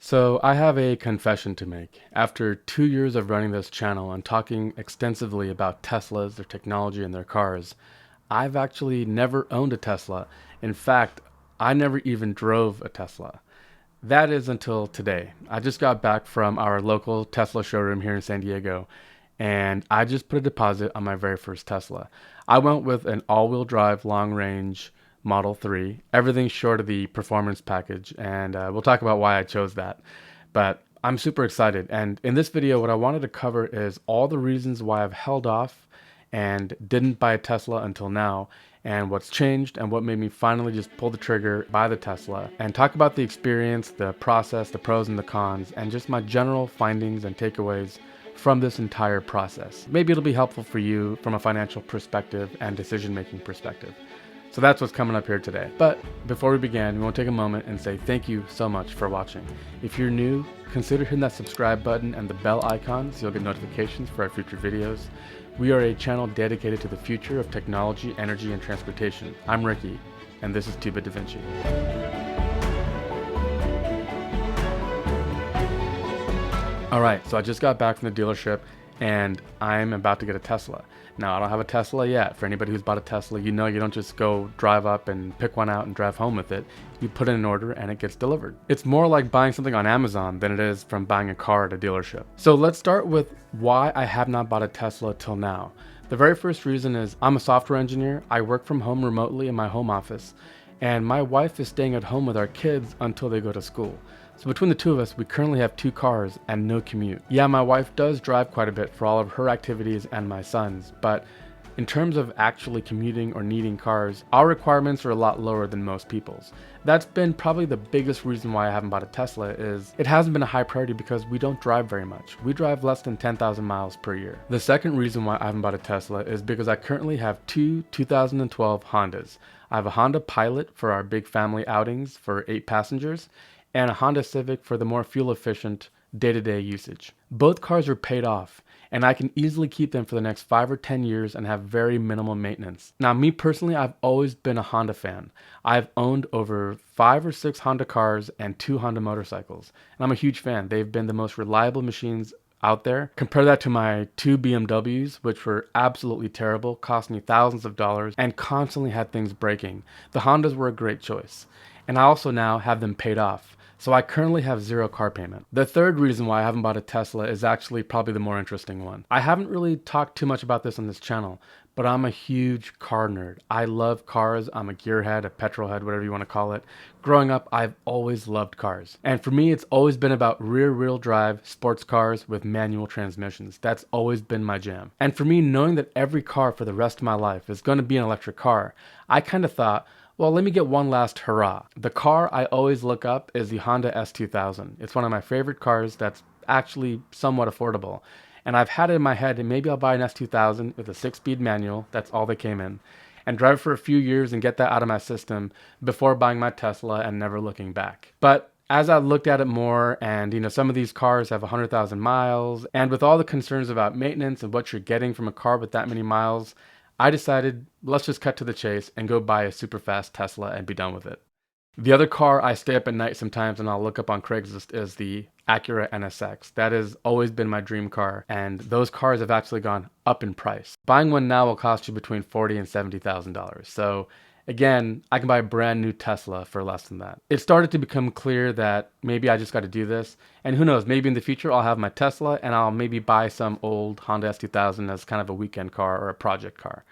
So, I have a confession to make. After 2 years of running this channel and talking extensively about Teslas, their technology, and their cars, I've actually never owned a Tesla. In fact, I never even drove a Tesla. That is until today. I just got back from our local Tesla showroom here in San Diego, and I just put a deposit on my very first Tesla. I went with an all-wheel drive long range Model 3, everything short of the performance package, and we'll talk about why I chose that. But I'm super excited, and in this video, what I wanted to cover is all the reasons why I've held off and didn't buy a Tesla until now, and what's changed and what made me finally just pull the trigger, buy the Tesla, and talk about the experience, the process, the pros and the cons, and just my general findings and takeaways from this entire process. Maybe it'll be helpful for you from a financial perspective and decision-making perspective. So that's what's coming up here today. But before we begin, we want to take a moment and say thank you so much for watching. If you're new, consider hitting that subscribe button and the bell icon so you'll get notifications for our future videos. We are a channel dedicated to the future of technology, energy, and transportation. I'm Ricky, and this is 2-Bit Da Vinci. All right, so I just got back from the dealership and I'm about to get a Tesla. Now, I don't have a Tesla yet. For anybody who's bought a Tesla, you know you don't just go drive up and pick one out and drive home with it. You put in an order and it gets delivered. It's more like buying something on Amazon than it is from buying a car at a dealership. So let's start with why I have not bought a Tesla till now. The very first reason is I'm a software engineer. I work from home remotely in my home office, and my wife is staying at home with our kids until they go to school. So between the two of us, we currently have 2 cars and no commute. Yeah, my wife does drive quite a bit for all of her activities and my son's, but in terms of actually commuting or needing cars, our requirements are a lot lower than most people's. That's been probably the biggest reason why I haven't bought a Tesla. Is it hasn't been a high priority because we don't drive very much. We drive less than 10,000 miles per year. The second reason why I haven't bought a Tesla is because I currently have 2 2012 Hondas. I have a Honda Pilot for our big family outings for 8 passengers, and a Honda Civic for the more fuel efficient day-to-day usage. Both cars are paid off, and I can easily keep them for the next 5 or 10 years and have very minimal maintenance. Now, me personally, I've always been a Honda fan. I've owned over 5 or 6 Honda cars and 2 Honda motorcycles, and I'm a huge fan. They've been the most reliable machines out there. Compare that to my 2 BMWs, which were absolutely terrible, cost me thousands of dollars, and constantly had things breaking. The Hondas were a great choice, and I also now have them paid off. So I currently have 0 car payment. The third reason why I haven't bought a Tesla is actually probably the more interesting one. I haven't really talked too much about this on this channel, but I'm a huge car nerd. I love cars. I'm a gearhead, a petrol head, whatever you want to call it. Growing up, I've always loved cars. And for me, it's always been about rear-wheel drive sports cars with manual transmissions. That's always been my jam. And for me, knowing that every car for the rest of my life is going to be an electric car, I kind of thought, well, let me get one last hurrah. The car I always look up is the Honda S2000. It's one of my favorite cars that's actually somewhat affordable. And I've had it in my head, and maybe I'll buy an S2000 with a 6-speed manual, that's all they came in, and drive for a few years and get that out of my system before buying my Tesla and never looking back. But as I looked at it more, and some of these cars have 100,000 miles, and with all the concerns about maintenance and what you're getting from a car with that many miles, I decided, let's just cut to the chase and go buy a super fast Tesla and be done with it. The other car I stay up at night sometimes and I'll look up on Craigslist is the Acura NSX. That has always been my dream car, and those cars have actually gone up in price. Buying one now will cost you between $40,000 and $70,000. So again, I can buy a brand new Tesla for less than that. It started to become clear that maybe I just got to do this. And who knows, maybe in the future I'll have my Tesla and I'll maybe buy some old Honda S2000 as kind of a weekend car or a project car.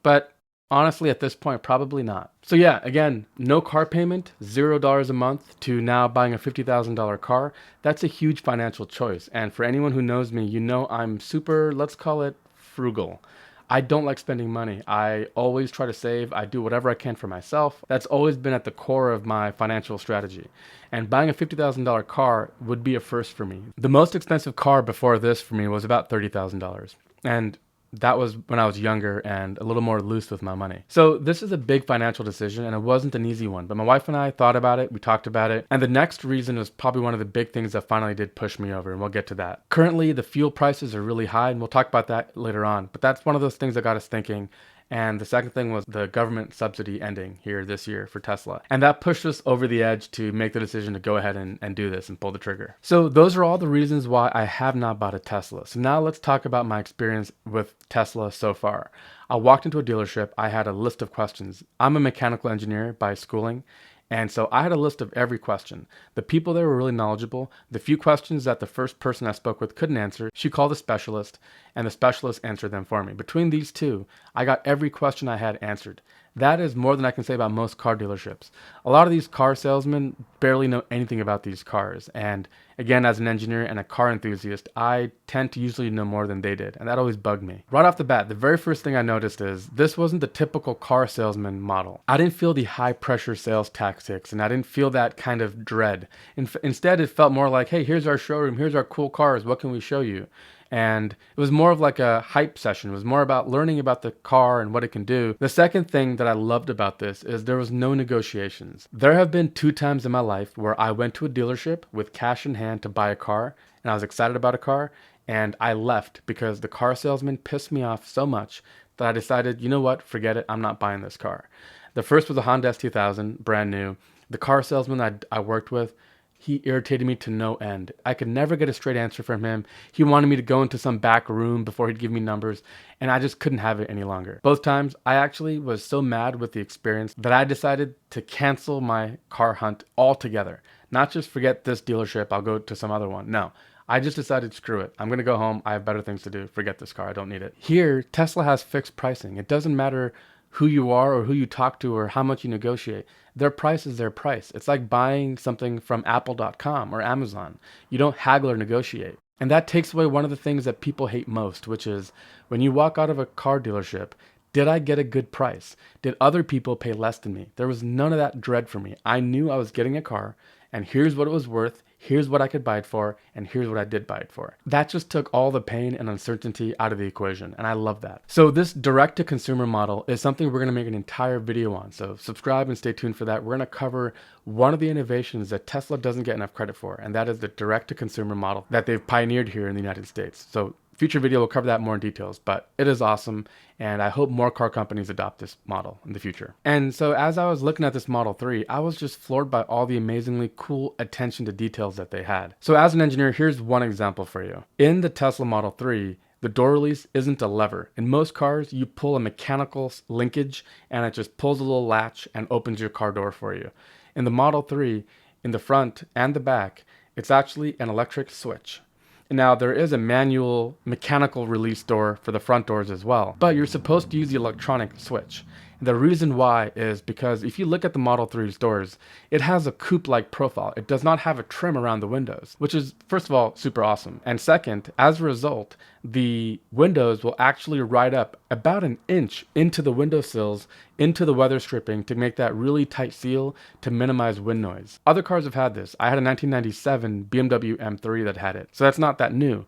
But honestly, at this point, probably not. So yeah, again, no car payment, $0 a month, to now buying a $50,000 car. That's a huge financial choice. And for anyone who knows me, you know I'm super, let's call it frugal. I don't like spending money. I always try to save. I do whatever I can for myself. That's always been at the core of my financial strategy. And buying a $50,000 car would be a first for me. The most expensive car before this for me was about $30,000. And that was when I was younger and a little more loose with my money. So this is a big financial decision, and it wasn't an easy one, but my wife and I thought about it, we talked about it, and the next reason is probably one of the big things that finally did push me over, and we'll get to that. Currently, the fuel prices are really high, and we'll talk about that later on, but that's one of those things that got us thinking, And the second thing was the government subsidy ending here this year for Tesla. And that pushed us over the edge to make the decision to go ahead and do this and pull the trigger. So those are all the reasons why I have not bought a Tesla. So now let's talk about my experience with Tesla so far. I walked into a dealership. I had a list of questions. I'm a mechanical engineer by schooling. And so I had a list of every question. The people there were really knowledgeable. The few questions that the first person I spoke with couldn't answer, she called a specialist, and the specialist answered them for me. Between these two, I got every question I had answered. That is more than I can say about most car dealerships. A lot of these car salesmen barely know anything about these cars. And again, as an engineer and a car enthusiast, I tend to usually know more than they did. And that always bugged me. Right off the bat, the very first thing I noticed is this wasn't the typical car salesman model. I didn't feel the high pressure sales tactics, and I didn't feel that kind of dread. Instead, it felt more like, hey, here's our showroom, here's our cool cars, what can we show you? And it was more of like a hype session. It was more about learning about the car and what it can do. The second thing that I loved about this is there was no negotiations. There have been 2 times in my life where I went to a dealership with cash in hand to buy a car, and I was excited about a car, and I left because the car salesman pissed me off so much that I decided, you know what, forget it, I'm not buying this car. The first was a Honda S2000, brand new. The car salesman I worked with, he irritated me to no end. I could never get a straight answer from him. He wanted me to go into some back room before he'd give me numbers, and I just couldn't have it any longer. Both times, I actually was so mad with the experience that I decided to cancel my car hunt altogether. Not just forget this dealership, I'll go to some other one. No. I just decided, screw it. I'm going to go home. I have better things to do. Forget this car. I don't need it. Here, Tesla has fixed pricing. It doesn't matter who you are or who you talk to or how much you negotiate. Their price is their price. It's like buying something from Apple.com or Amazon. You don't haggle or negotiate. And that takes away one of the things that people hate most, which is when you walk out of a car dealership, did I get a good price? Did other people pay less than me? There was none of that dread for me. I knew I was getting a car, and here's what it was worth, here's what I could buy it for, and here's what I did buy it for. That just took all the pain and uncertainty out of the equation, and I love that. So this direct-to-consumer model is something we're going to make an entire video on, so subscribe and stay tuned for that. We're going to cover one of the innovations that Tesla doesn't get enough credit for, and that is the direct-to-consumer model that they've pioneered here in the United States. So future video will cover that more in details, but it is awesome, and I hope more car companies adopt this model in the future. And so as I was looking at this Model 3, I was just floored by all the amazingly cool attention to details that they had. So as an engineer, here's one example for you. In the Tesla Model 3, the door release isn't a lever. In most cars, you pull a mechanical linkage and it just pulls a little latch and opens your car door for you. In the Model 3, in the front and the back, it's actually an electric switch. Now, there is a manual mechanical release door for the front doors as well, but you're supposed to use the electronic switch. The reason why is because if you look at the Model 3's doors, it has a coupe-like profile. It does not have a trim around the windows, which is, first of all, super awesome. And second, as a result, the windows will actually ride up about an inch into the windowsills, into the weather stripping to make that really tight seal to minimize wind noise. Other cars have had this. I had a 1997 BMW M3 that had it, so that's not that new.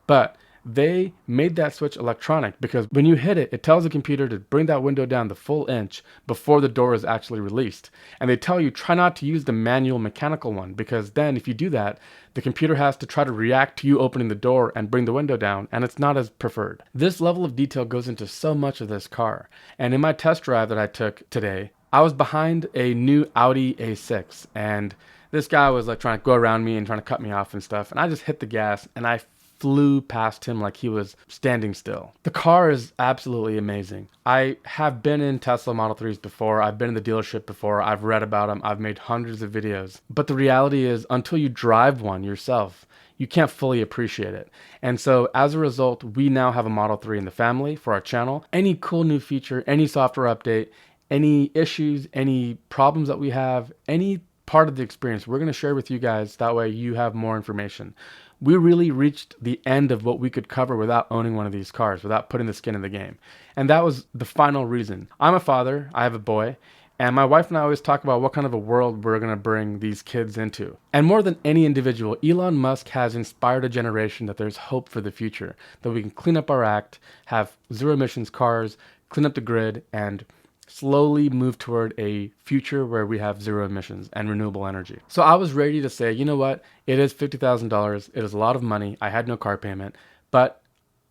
But they made that switch electronic because when you hit it, it tells the computer to bring that window down the full inch before the door is actually released. And they tell you try not to use the manual mechanical one because then if you do that, the computer has to try to react to you opening the door and bring the window down, and it's not as preferred. This level of detail goes into so much of this car. And in my test drive that I took today, I was behind a new Audi A6, and this guy was like trying to go around me and trying to cut me off and stuff, and I just hit the gas and I flew past him like he was standing still. The car is absolutely amazing. I have been in Tesla Model 3s before. I've been in the dealership before. I've read about them. I've made hundreds of videos. But the reality is, until you drive one yourself, you can't fully appreciate it. And so as a result, we now have a Model 3 in the family for our channel. Any cool new feature, any software update, any issues, any problems that we have, any part of the experience, we're going to share with you guys. That way you have more information. We really reached the end of what we could cover without owning one of these cars, without putting the skin in the game. And that was the final reason. I'm a father, I have a boy, and my wife and I always talk about what kind of a world we're going to bring these kids into. And more than any individual, Elon Musk has inspired a generation that there's hope for the future, that we can clean up our act, have zero emissions cars, clean up the grid, and slowly move toward a future where we have zero emissions and renewable energy. So I was ready to say, you know what? It is $50,000. It is a lot of money. I had no car payment, but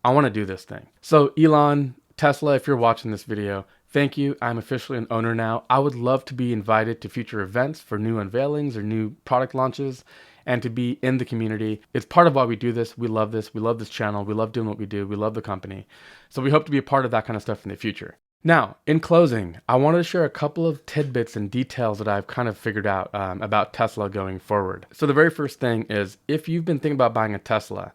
I want to do this thing. So Elon, Tesla, if you're watching this video, thank you. I'm officially an owner now. I would love to be invited to future events for new unveilings or new product launches and to be in the community. It's part of why we do this. We love this. We love this channel. We love doing what we do. We love the company. So we hope to be a part of that kind of stuff in the future. Now, in closing, I wanted to share a couple of tidbits and details that I've kind of figured out about Tesla going forward. So the very first thing is, if you've been thinking about buying a Tesla,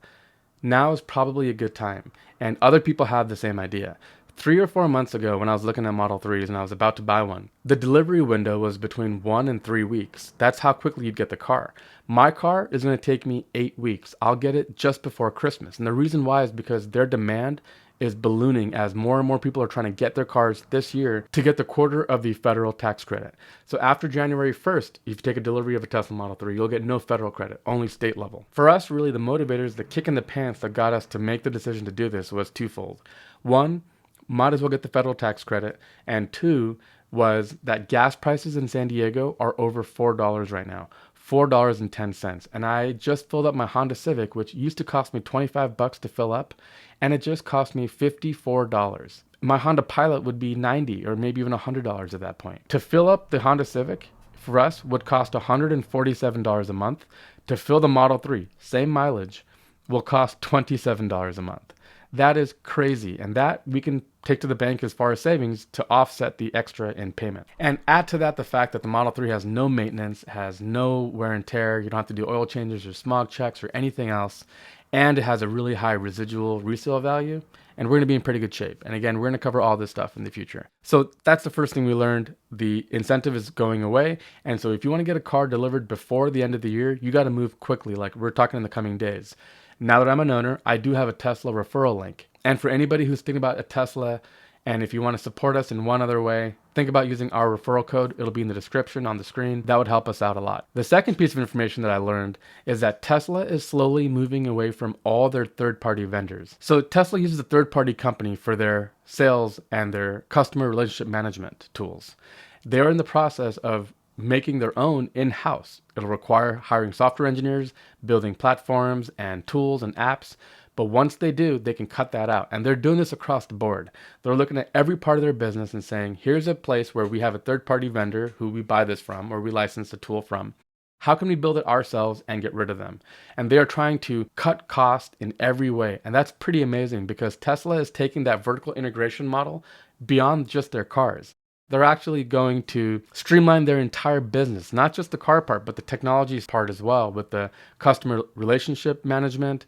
now is probably a good time. And other people have the same idea. 3 or 4 months ago, when I was looking at Model 3s and I was about to buy one, the delivery window was between 1 and 3 weeks. That's how quickly you'd get the car. My car is going to take me 8 weeks. I'll get it just before Christmas. And the reason why is because their demand is ballooning as more and more people are trying to get their cars this year to get the quarter of the federal tax credit. So after January 1st, if you take a delivery of a Tesla Model 3, you'll get no federal credit, only state level. For us, really, the motivators, the kick in the pants that got us to make the decision to do this was twofold. One, might as well get the federal tax credit. And two, was that gas prices in San Diego are over $4 right now. $4.10. And I just filled up my Honda Civic, which used to cost me 25 bucks to fill up, and it just cost me $54. My Honda Pilot would be $90 or maybe even $100 at that point. To fill up the Honda Civic for us would cost $147 a month. To fill the Model 3, same mileage, will cost $27 a month. That is crazy, and that we can take to the bank as far as savings to offset the extra in payment. And add to that the fact that the Model 3 has no maintenance, has no wear and tear. You don't have to do oil changes or smog checks or anything else. And it has a really high residual resale value. And we're going to be in pretty good shape. And again, we're going to cover all this stuff in the future. So that's the first thing we learned. The incentive is going away. And so if you want to get a car delivered before the end of the year, you got to move quickly. Like we're talking in the coming days. Now that I'm an owner, I do have a Tesla referral link. And for anybody who's thinking about a Tesla, and if you want to support us in one other way, think about using our referral code. It'll be in the description on the screen. That would help us out a lot. The second piece of information that I learned is that Tesla is slowly moving away from all their third-party vendors. So Tesla uses a third-party company for their sales and their customer relationship management tools. They're in the process of making their own in-house. It'll require hiring software engineers, building platforms and tools and apps. But once they do, they can cut that out. And they're doing this across the board. They're looking at every part of their business and saying, here's a place where we have a third-party vendor who we buy this from or we license the tool from. How can we build it ourselves and get rid of them? And they are trying to cut cost in every way. And that's pretty amazing because Tesla is taking that vertical integration model beyond just their cars. They're actually going to streamline their entire business, not just the car part, but the technology part as well, with the customer relationship management,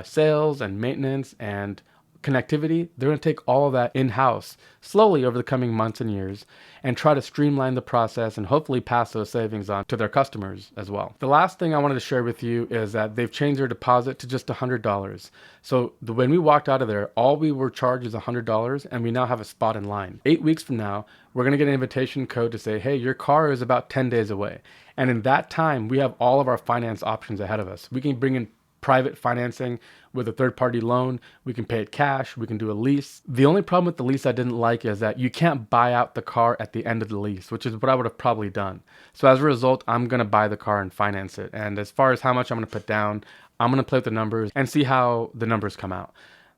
sales and maintenance and connectivity. They're going to take all of that in-house slowly over the coming months and years and try to streamline the process and hopefully pass those savings on to their customers as well. The last thing I wanted to share with you is that they've changed their deposit to just $100. So when we walked out of there, all we were charged is $100 and we now have a spot in line. 8 weeks from now, we're going to get an invitation code to say, hey, your car is about 10 days away. And in that time, we have all of our finance options ahead of us. We can bring in private financing with a third-party loan. We can pay it cash. We can do a lease. The only problem with the lease I didn't like is that you can't buy out the car at the end of the lease, which is what I would have probably done. So as a result, I'm going to buy the car and finance it. And as far as how much I'm going to put down, I'm going to play with the numbers and see how the numbers come out.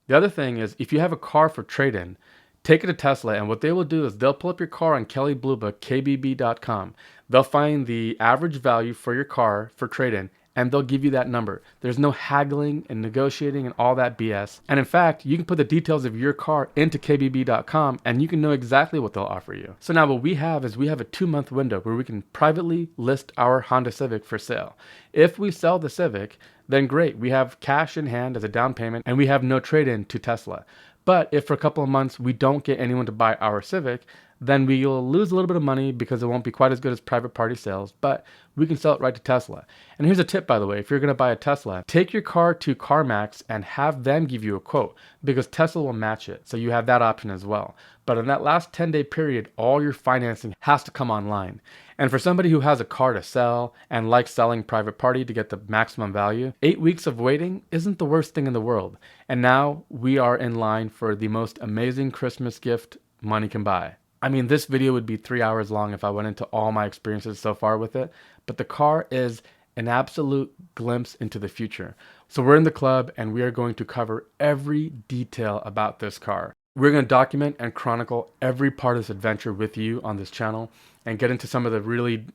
The other thing is, if you have a car for trade-in, take it to Tesla, and what they will do is they'll pull up your car on Kelley Blue Book, KBB.com. They'll find the average value for your car for trade-in, and they'll give you that number. There's no haggling and negotiating and all that BS. And in fact, you can put the details of your car into KBB.com and you can know exactly what they'll offer you. So now what we have is we have a 2-month window where we can privately list our Honda Civic for sale. If we sell the Civic, then great. We have cash in hand as a down payment and we have no trade-in to Tesla. But if for a couple of months we don't get anyone to buy our Civic, then we'll lose a little bit of money because it won't be quite as good as private party sales, but we can sell it right to Tesla. And here's a tip, by the way, if you're going to buy a Tesla, take your car to CarMax and have them give you a quote because Tesla will match it. So you have that option as well. But in that last 10-day period, all your financing has to come online. And for somebody who has a car to sell and likes selling private party to get the maximum value, 8 weeks of waiting isn't the worst thing in the world. And now we are in line for the most amazing Christmas gift money can buy. I mean, this video would be 3 hours long if I went into all my experiences so far with it, but the car is an absolute glimpse into the future. So we're in the club and we are going to cover every detail about this car. We're going to document and chronicle every part of this adventure with you on this channel and get into some of the really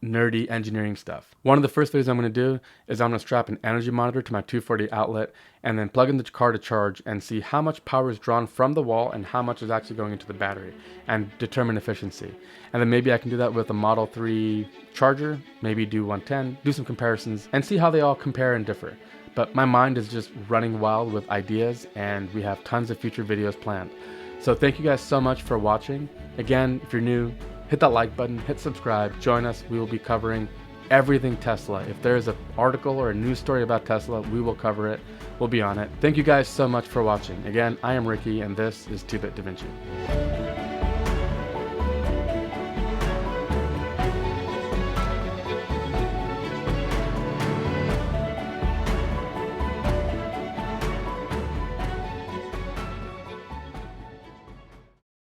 nerdy engineering stuff. One of the first videos I'm going to do is I'm going to strap an energy monitor to my 240 outlet and then plug in the car to charge and see how much power is drawn from the wall and how much is actually going into the battery and determine efficiency. And then maybe I can do that with a Model 3 charger, maybe do 110, do some comparisons and see how they all compare and differ. But my mind is just running wild with ideas and we have tons of future videos planned. So thank you guys so much for watching. Again, if you're new, hit that like button, hit subscribe, join us. We will be covering everything Tesla. If there is an article or a news story about Tesla, we will cover it. We'll be on it. Thank you guys so much for watching. Again, I am Ricky and this is 2-Bit Da Vinci.